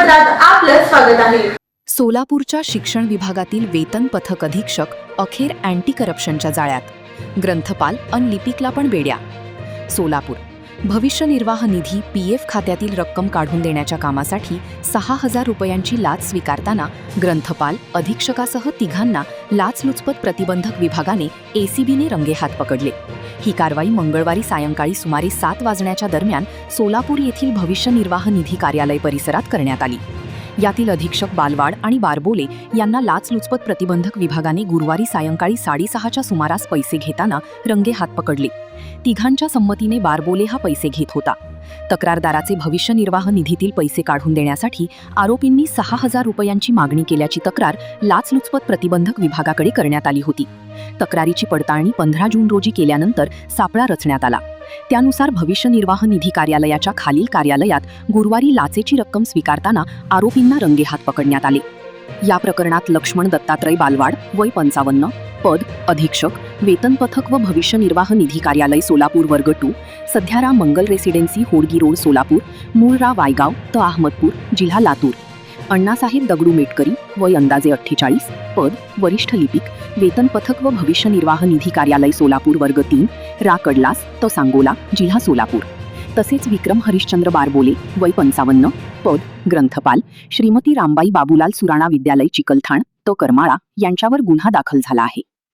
वृत्तपत्रात आपलं स्वागत आहे। सोलापूरच्या शिक्षण विभागातील वेतन पथक अधीक्षक अखेर अँटी करप्शनच्या जाळ्यात, ग्रंथपाल अन लिपिकला पण बेड्या। सोलापूर भविष्य निर्वाह निधी PF खात्यातील रक्कम काढून देण्याच्या कामासाठी 6,000 रुपयांची लाच स्वीकारताना ग्रंथपाल अधीक्षकासह तिघांना लाचलुचपत प्रतिबंधक विभागाने ACBने रंगेहात पकडले। ही कारवाई मंगळवारी सायंकाळी सुमारे 7 वाजण्याच्या दरम्यान सोलापूर येथील भविष्य निर्वाह निधी कार्यालय परिसरात करण्यात आली। यातील अधीक्षक बालवाड आणि बारबोले यांना लाचलुचपत प्रतिबंधक विभागाने गुरुवारी सायंकाळी 6:30च्या सुमारास पैसे घेताना रंगेहात पकडले। तिघांच्या संमतीने बारबोले हा पैसे घेत होता। तक्रारदाराचे भविष्य निर्वाह निधीतील पैसे काढून देण्यासाठी आरोपींनी 6,000 रुपयांची मागणी केल्याची तक्रार लाचलुचपत प्रतिबंधक विभागाकडे करण्यात आली होती। तक्रारीची पडताळणी 15 जून रोजी केल्यानंतर सापळा रचण्यात आला। त्यानुसार भविष्य निर्वाह निधी कार्यालयाच्या खालील कार्यालयात गुरुवारी लाचेची रक्कम स्वीकारताना आरोपींना रंगेहात पकडण्यात आले। या प्रकरणात लक्ष्मण दत्तात्रय बालवाड, वय 55, पद अधीक्षक, वेतन पथक व भविष्य निर्वाह निधी कार्यालय सोलापूर वर्ग 2, सध्याराम मंगल रेसिडेन्सी होडगी रोड सोलापूर, मूळ राव वायगाव त अहमदपूर, जिल्हा लातूर, अण्णासाहेब दगडू मेटकरी, वय अंदाजे 48, पद वरिष्ठ लिपिक, वेतन पथक व भविष्य निर्वाह निधी कार्यालय सोलापूर वर्ग 3, रा कडलास त सांगोला, जिल्हा सोलापूर, तसेच विक्रम हरिश्चंद्र बारबोले, वय 55, पद ग्रंथपाल, श्रीमती रामबाई बाबूलाल सुराणा विद्यालय चिकलठाण त करमाळा यांच्यावर गुन्हा दाखल झाला आहे।